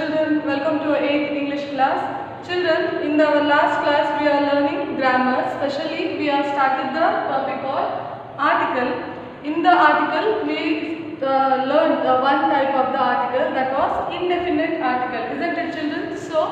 children, welcome to our 8th English class. Children, in our last class we are learning grammar, especially we have started the topic of article. In the article we learned one type of the article, that was indefinite article, isn't it children? So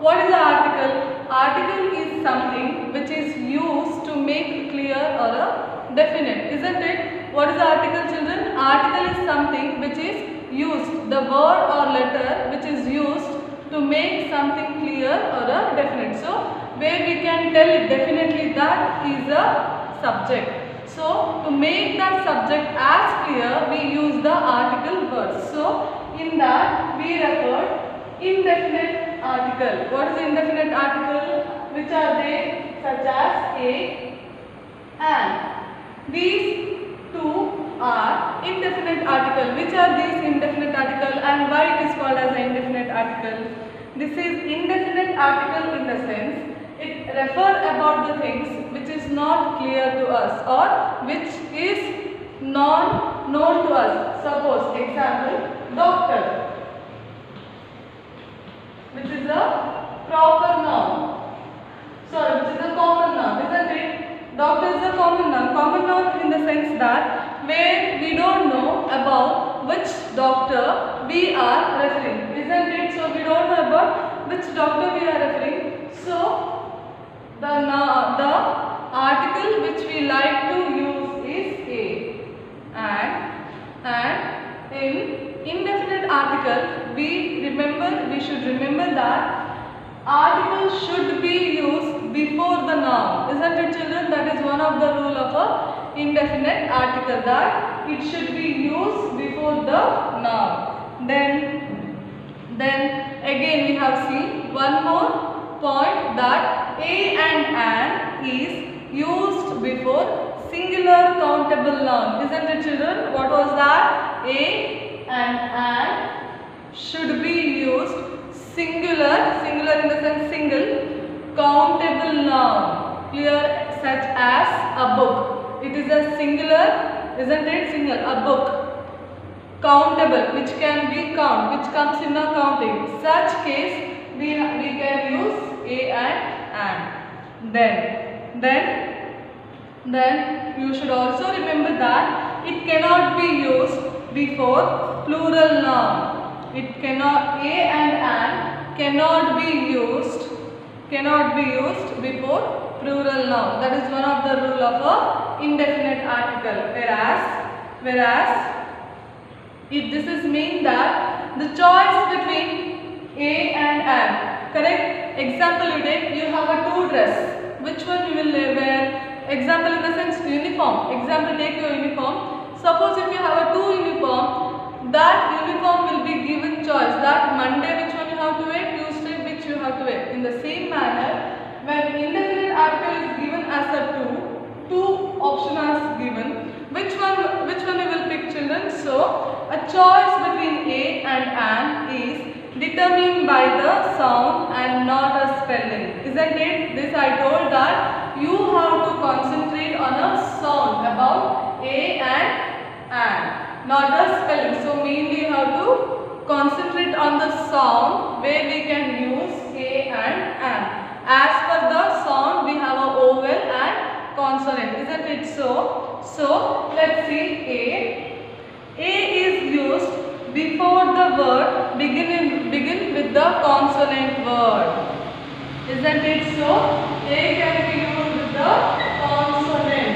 what is the article? Article is something which is used to make clear or a definite, isn't it? What is the article children? Article is something which is used, the word or letter which is used to make something clear or a definite. So where we can tell it definitely that is a subject. So to make that subject as clear, we use the article words. So in that we refer indefinite article. What is indefinite article? Which are they? Such as a, and. These two are indefinite article. Which are these indefinite article and why it is called as an indefinite article? This is indefinite article in the sense it refers about the things which is not clear to us or which is non-known to us. Suppose example, doctor, which is a proper noun. Sorry, which is a common noun, isn't it? Doctor is a common noun. Common noun in the sense that where we don't know about which doctor we are referring, isn't it? So we don't know about which doctor we are referring. So the article which we like to use is a, and in indefinite article we should remember that article should be used before the noun, isn't it children? That is one of the rule of a indefinite article, that it should be used before the noun. Then again we have seen one more point, that a and an is used before singular countable noun, isn't it children? What was that? A and an should be used singular in the sense single, countable noun, clear, such as a book. It is a singular, isn't it? Single, a book. Countable, which can be count, which comes in a counting. Such case we can use a and. Then you should also remember that it cannot be used before plural noun. It cannot, a and an cannot be used before plural noun. That is one of the rule of a indefinite article. Whereas this is mean that the choice between a and an. Correct? Example you take, you have a two dress. Which one you will wear? Example in the sense uniform. Example, take your uniform. Suppose if you have a two uniform, that uniform will be given choice, that Monday which one you have to wear, Tuesday which you have to wear. In the same manner, when indefinite article is given as a two option are given, which one you will pick children? So a choice between a and an is determined by the sound and not a spelling, isn't it? This I told that you have to concentrate on a sound about a and an, not a spelling. So mainly you have to concentrate on the sound where we can use a and an. As per the sound we have a vowel and consonant, isn't it? So let's see a. A is used before the word begin with the consonant word, isn't it? So a can be used with the consonant.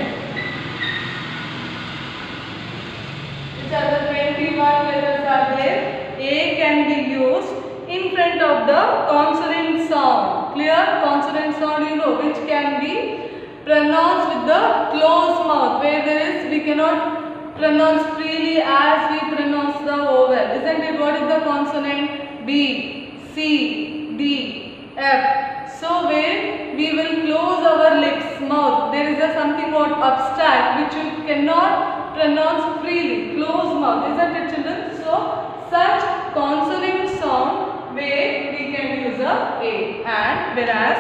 Which are the 21 letters are there? A can be used in front of the consonant sound. Clear? Consonant sound you know, which can be pronounced with the closed mouth, where we cannot pronounce freely as we pronounce the vowel, isn't it? What is the consonant? B, C, D, F. So where we will close our lips, mouth, there is something called abstract which you cannot pronounce freely, closed mouth, isn't it children? So such consonant sound where we can use a and, whereas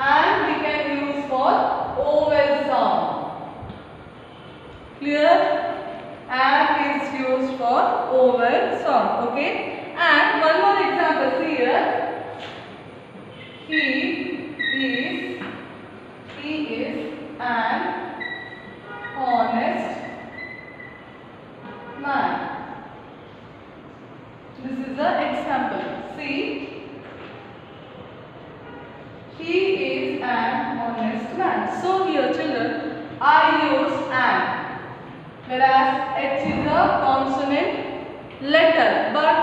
and we can use for vowel sound. Clear? And is used for vowel sound. Okay. And one more example. See here. He is an honest man. This is the example. See, he is an honest man. So here children, I use an, whereas H is a consonant letter. But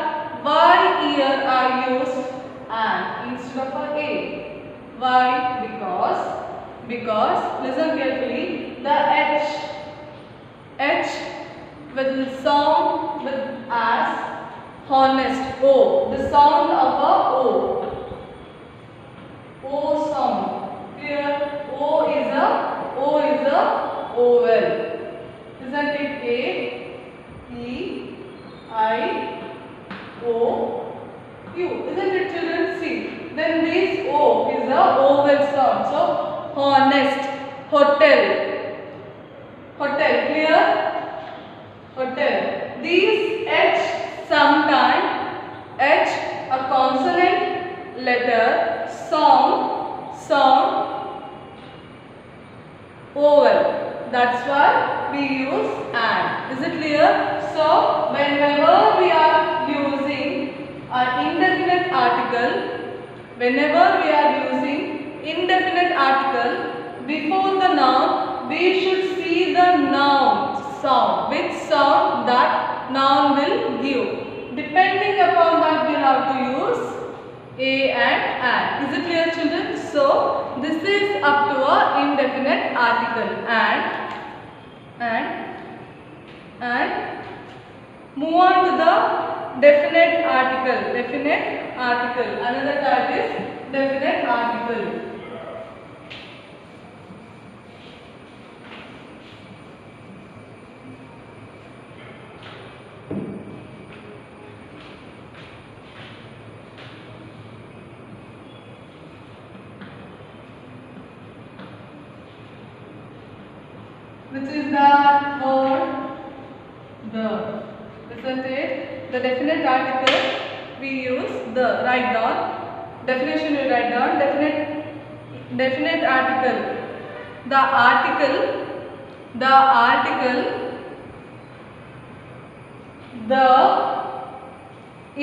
why here I use an instead of a? Why? Because listen carefully, the H will sound with as honest, O, the sound of a O sound. Here O is a vowel. Isn't it? A, E, I, O, U. Isn't it children? See. Then this O is a vowel sound. So honest, hotel, clear? Hotel. These H sometime H a consonant letter sound vowel. That's why we use and. Is it clear? So whenever we are using an indefinite article, before the noun, we should see the noun sound. Which sound that noun will give. Depending upon that, we have to use a and an. Is it clear children? So this is up to a indefinite article and move on to the definite article. Another type is definite article. Which is the word the. Isn't it? The definite article we use the. Write down. Definition we write down. Definite article. The article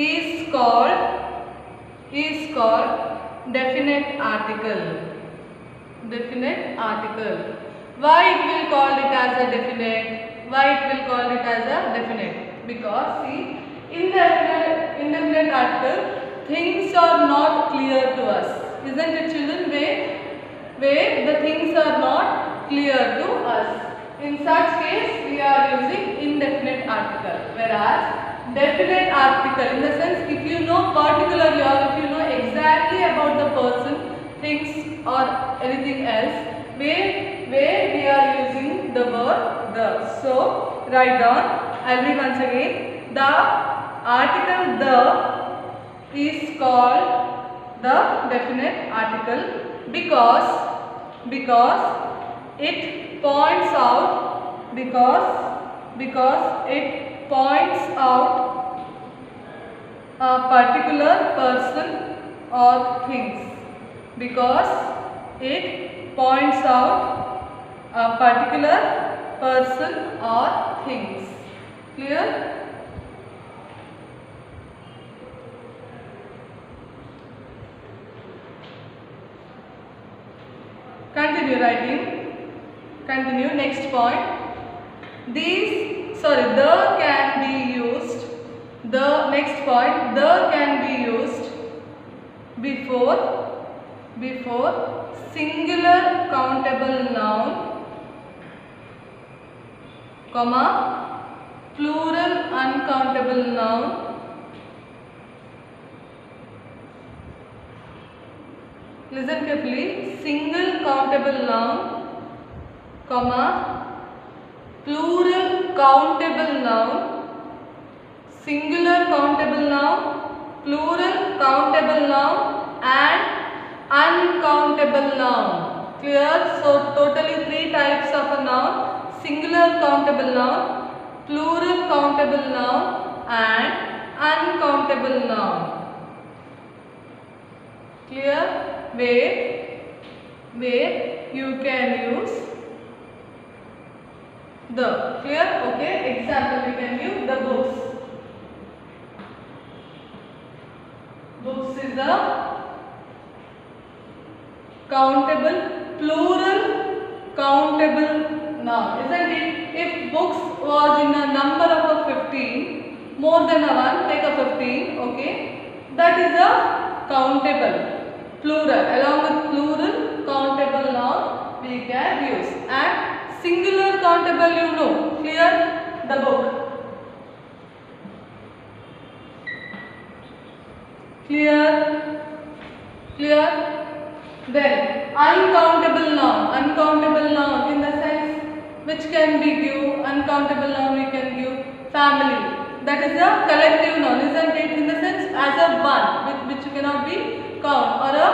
is called definite article. Why it will call it as a definite? Because see, in the indefinite article, things are not clear to us. Isn't it children? Where the things are not clear to us. In such case, we are using indefinite article. Whereas definite article, in the sense, if you know particularly or if you know exactly about the person, things or anything else, where we are using the word the. So write down. I'll read once again. The article the is called the definite article because it points out a particular person or things. Because it points out a particular person or things. Clear? Continue writing. Continue. Next point. The can be used. The next point. The can be used before singular countable noun, comma, plural uncountable noun, listen carefully, single countable noun, comma, plural countable noun, singular countable noun, plural countable noun and uncountable noun. Clear? So totally 3 types of a noun: singular countable noun, plural countable noun and uncountable noun. Clear? Where you can use the. Clear? Okay. Example, we can use the books. Books is a countable, plural countable noun, isn't it? If books was in a number of a 15, more than a 1, take a 15, okay? That is a countable, plural. Along with plural countable noun we can use. And singular countable, you know. Clear? The book. Clear? Clear? Then uncountable noun in the sense which can be give, uncountable noun we can give family. That is a collective noun, isn't it? In the sense as a one which cannot be count, or a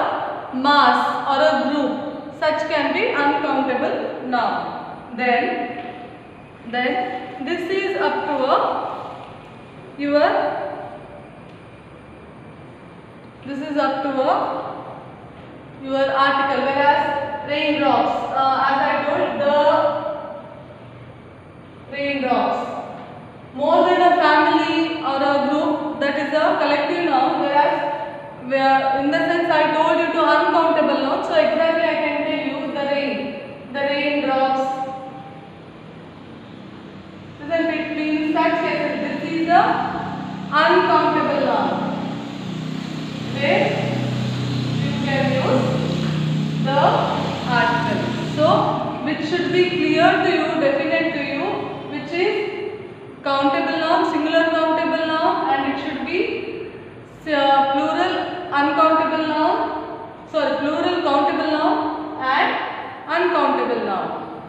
mass or a group, such can be uncountable noun. Then this is up to your article, whereas raindrops, as I told, the raindrops, more than a family or a group, that is a collective noun, whereas in the sense I told you to uncountable noun. So exactly I can tell you the raindrops, isn't it? In such cases this is a uncountable noun, where you can use the article. So which should be clear to you, definite to you, which is countable noun, singular countable noun, and it should be plural countable noun and uncountable noun.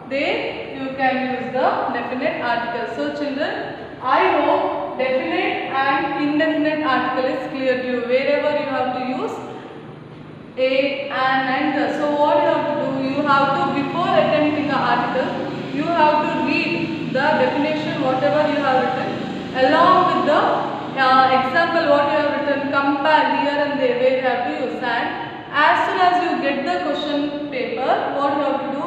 Then you can use the definite article. So children, I hope definite and indefinite article is clear to you. Wherever you have to use a, an and the. So what you have to do, you have to, before attempting an article, you have to read the definition, whatever you have written, along with the example what you have written, compare here and there where you have to use. And as soon as you get the question paper, what you have to do,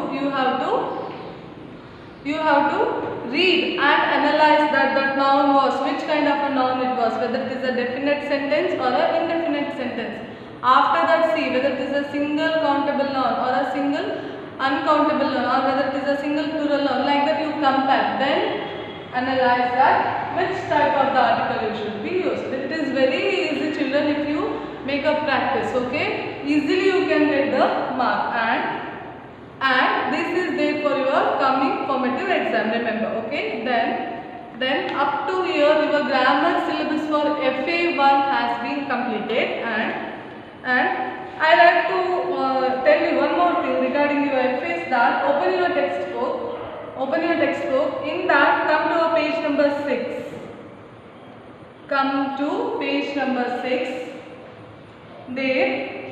you have to read and analyze that noun was, which kind of a noun it was, whether it is a definite sentence or an indefinite sentence. After that, see whether it is a single countable noun or a single uncountable noun, or whether it is a single plural noun. Like that you compare, then analyze that which type of the article you should be used. It is very easy children if you make a practice, okay? Easily you can get the mark, and this is there for your coming formative exam, remember, okay? Then up to here your grammar syllabus for FA1 has been completed, and I like to tell you one more thing regarding your FAs, that open your textbook, in that come to page number 6. Come to page number 6. There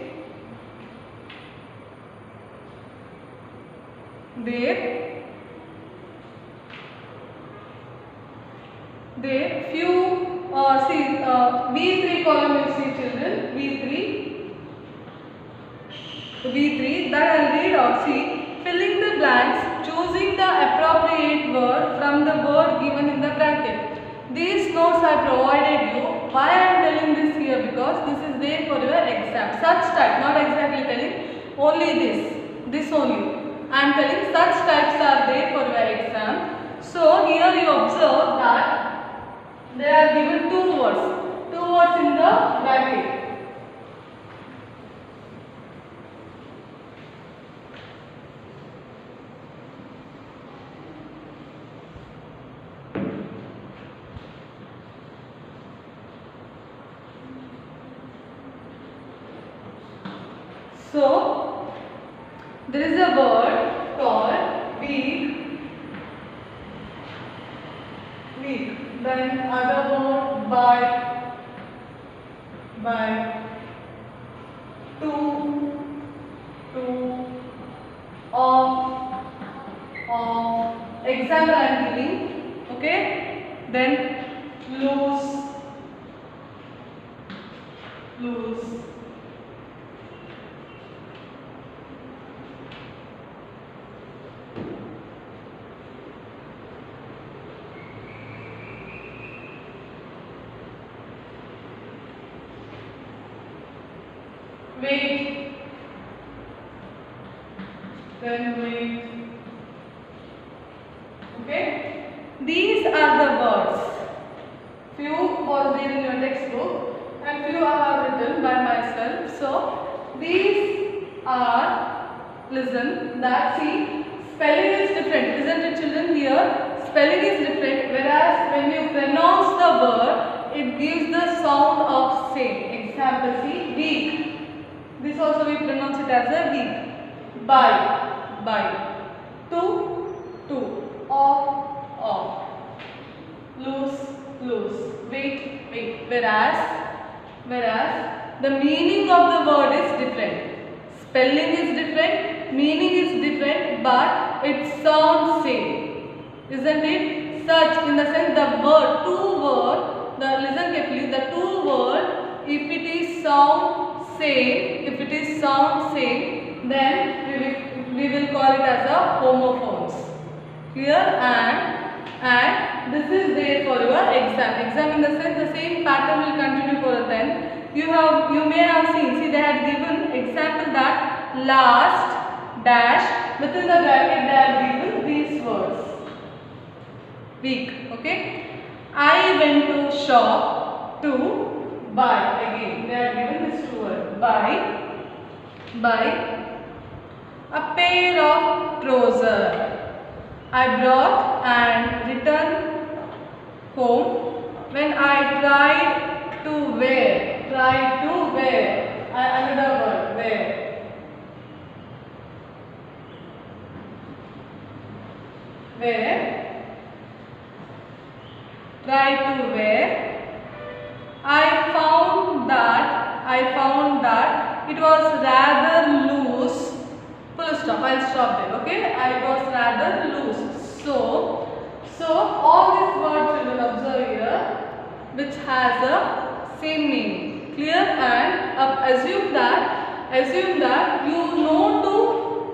few see V3 column you see children, V3 that I will read out. See, filling the blanks, choosing the appropriate word from the word given in the bracket. These notes I provided you. Why I am telling this here? Because this is there for your exam. Such type, not exactly telling, only this only. I am telling such types are there for your exam. So here you observe that they are given two words in the bracket. So there is a word called week. Then other word by, to, of. Example I am giving, okay? Then loose, loose. Wait. Then wait. Okay. These are the words. Few was there in your textbook and few I have written by myself. So these are, listen, that see, spelling is different, isn't it children? Here spelling is different, whereas when you pronounce the word, it gives the sound of same. Example, see, week. This also we pronounce it as a week. By. To. Off. Loose. Wait. Whereas the meaning of the word is different. Spelling is different, meaning is different, but it sounds same. Isn't it? Such in the sense the word, two word, listen carefully, the two word, if it is sound same, then we will call it as a homophones. Clear? And this is there for your exam. Exam in the sense the same pattern will continue for a 10. You may have seen, see they had given example that last dash, within the bracket they have given these words. Week, okay. I went to shop to buy. Again, they have given this two words. Buy a pair of trousers. I brought and returned home when I tried to wear. Another word, wear. Try to wear. I found that it was rather loose. Full stop. I'll stop there. Okay. I was rather loose. So all these words you will observe here, which has a same meaning. Clear? And assume that you know to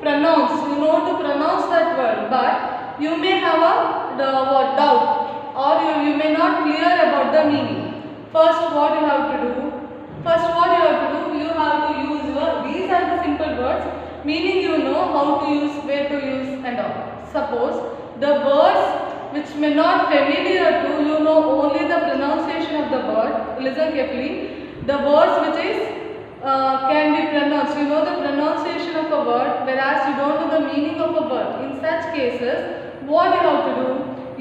pronounce that word, but you may have a doubt, or you may not clear about the meaning. First, what you have to do? You have to use these are the simple words. Meaning you know how to use, where to use, and all. Suppose the words which may not familiar to you know only the pronunciation of the word. Listen carefully. The words which is can be pronounced. You know the pronunciation of a word, whereas you don't know the meaning of a word. In such cases, what you have to do?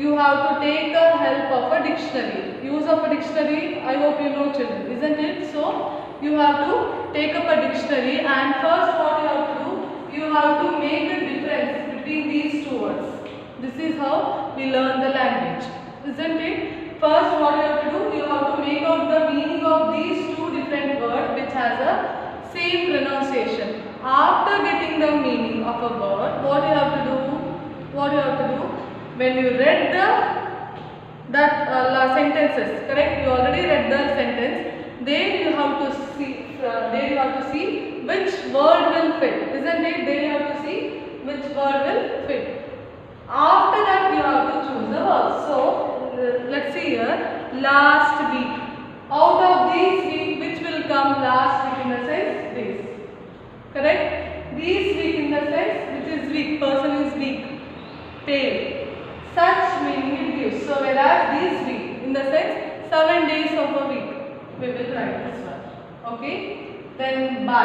You have to take the help of a dictionary. Use of a dictionary, I hope you know children, isn't it? So you have to take up a dictionary, and first what you have to do? You have to make the difference between these two words. This is how we learn the language, isn't it? First what you have to do? You have to make out the meaning of these two different words which has a same pronunciation. After getting the meaning of a word, what you have to do? When you read that sentences, correct? You already read the sentence. There you have to see which word will fit, isn't it? There you have to see which word will fit. After that you have to choose the word. So let's see here, last week. Out of these week, which will come last week in the sense this, correct? These week in the sense which is weak, person is weak, pale. Such meaning it gives. So whereas this week in the sense 7 days of a week, we will write this one. Okay. Then buy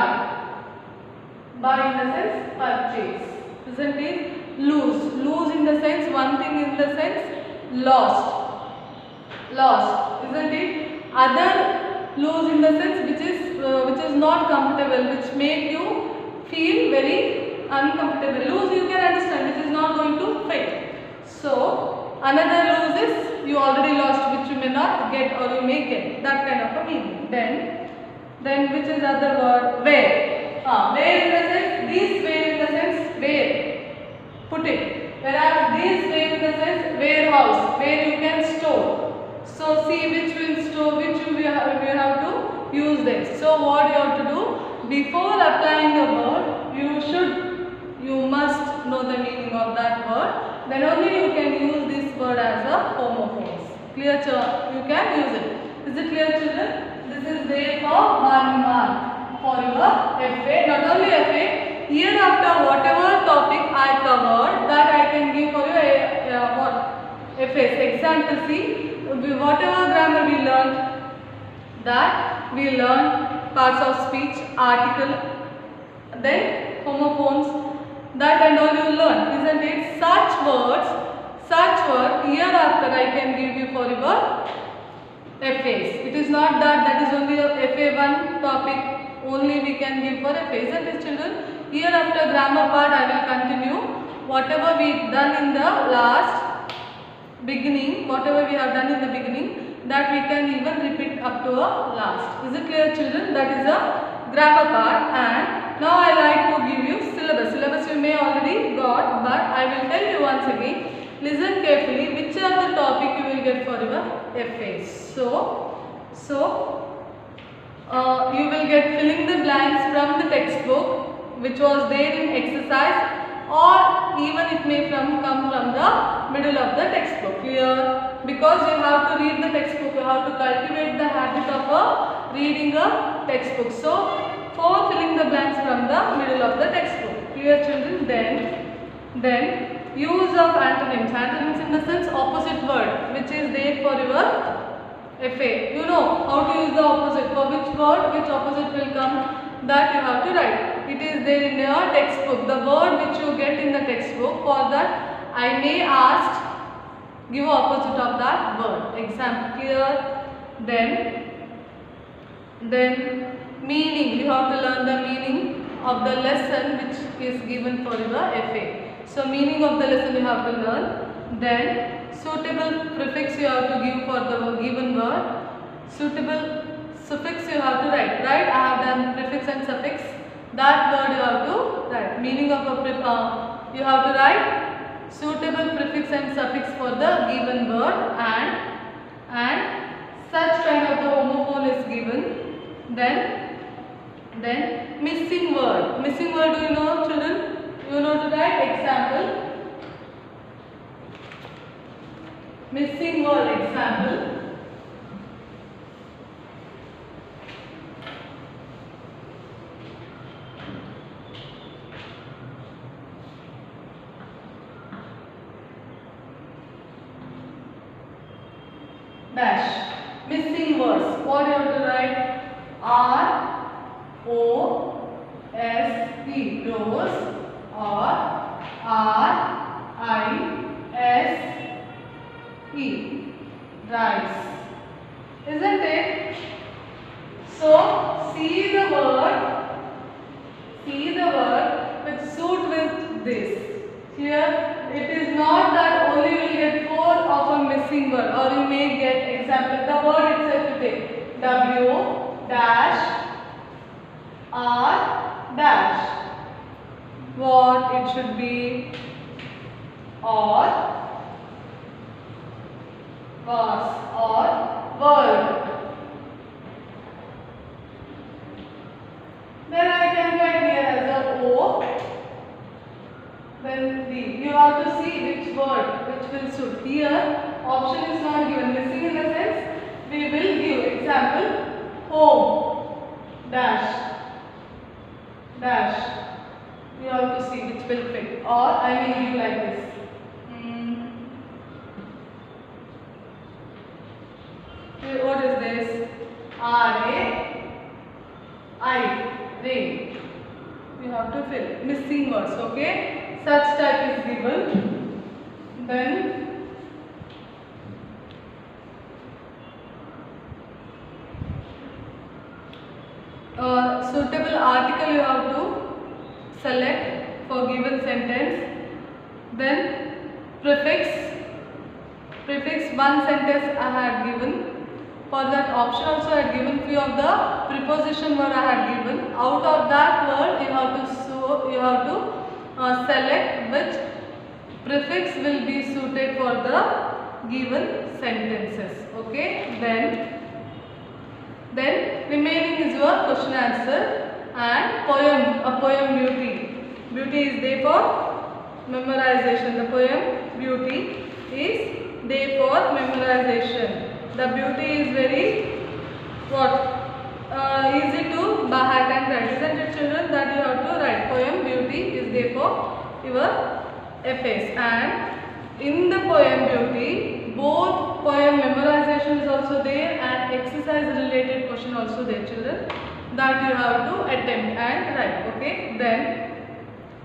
in the sense purchase, isn't it? Lose in the sense one thing, in the sense lost, isn't it? Other, lose in the sense which is not comfortable, which make you feel very uncomfortable. Lose you can understand, which is not going to fit. So another lose is you already lost, which you may not get or you may get, that kind of a meaning. Then which is other word? Where. Where in the sense, this where in the sense where, put it. Whereas this where in the sense warehouse, where you can store. So see which will store, which we have to use use this. So what you have to do, before applying a word, you must know the meaning of that word. Then only you can use this word as a homophones. Clear? You can use it. Is it clear, children? This is there for 1 mark for your FA. Not only FA, hereafter whatever topic I covered, that I can give for you what FAs. Example, see, whatever grammar we learned, that we learned parts of speech, article, then homophones, that and all you learn, isn't it? Such word hereafter I can give you for your FAs. It is not that is only a FA1 topic only we can give for FA, isn't it, children? Hereafter grammar part I will continue. Whatever we done in the beginning, whatever we have done in the beginning, that we can even repeat up to a last. Is it clear, children? That is a grammar part. And now I like to give you syllabus. Syllabus you may already got, but I will tell you once again. Listen carefully. Which are the topic you will get for your FAs? So you will get filling the blanks from the textbook, which was there in exercise, or even it may come from the middle of the textbook. Clear? Because you have to read the textbook, you have to cultivate the habit of reading a textbook. So for filling the blanks from the middle of the textbook. Clear, children? Then use of antonyms. Antonyms in the sense opposite word, which is there for your FA. You know how to use the opposite. For which word, which opposite will come, that you have to write. It is there in your textbook. The word which you get in the textbook, for that I may ask, give opposite of that word. Example, clear? Then meaning. You have to learn the meaning of the lesson which is given for your FA. So meaning of the lesson you have to learn. Then suitable prefix you have to give for the given word. Suitable suffix you have to write. Right? I have done prefix and suffix. That word you have to write. Meaning of a you have to write suitable prefix and suffix for the given word, and such kind of the homophone is given. Then missing word. Missing word, do you know, children? You know to write. Example. Missing word. Example. Dash. Missing words. What you have to write? R-O-S-E. Rose. Or R-I-S-E. Rice. Isn't it? So see the word which suit with this. Here it is not that only you will get 4 of a missing word, or you may get example the word itself you take W dash R dash. What it should be? Or was or word. Then I can write here as a O. Then D. You have to see which word which will suit. Here option is not given. Missing in the sense we will give. Example, home dash. You have to see which will fit. Or I may give like this. What is this? R-A-I. Rain. You have to fill. Missing words. Okay. Such type is given. Then suitable article you have to select for given sentence. Then prefix. One sentence I had given. For that option also I had given few of the preposition word I had given. Out of that word you have to select which prefix will be suited for the given sentences. Okay. Then remaining is question answer, and poem, a poem beauty. Beauty is there for memorization. The poem beauty is there for memorization. The beauty is very what? Easy to by heart and write. Isn't it, children, that you have to write? Poem beauty is there for your essays. And in the poem beauty, both poem memorization is also there and exercise related question also there, children, that you have to attempt and write. Okay, then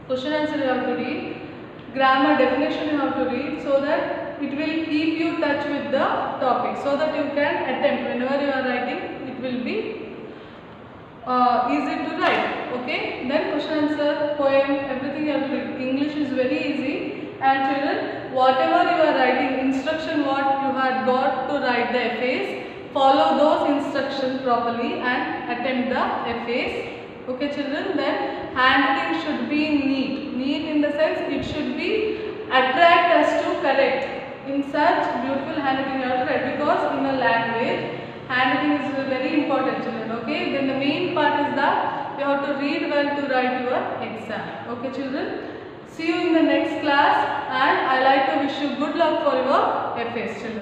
question answer you have to read, grammar definition you have to read, so that it will keep you touch with the topic, so that you can attempt whenever you are writing, it will be easy to write. Okay, then question answer, poem, everything you have to read. English is very easy. And children, whatever you are writing, instruction what you had got to write the essays, follow those instructions properly and attempt the essays. Okay, children, then handwriting should be neat. Neat in the sense it should be attract us to correct. In such beautiful handwriting you have to write, because in a language, handwriting is very important, children. Okay, then the main part is that you have to read well to write your exam. Okay, children. See you in the next class, and I like to wish you good luck for your essays, children.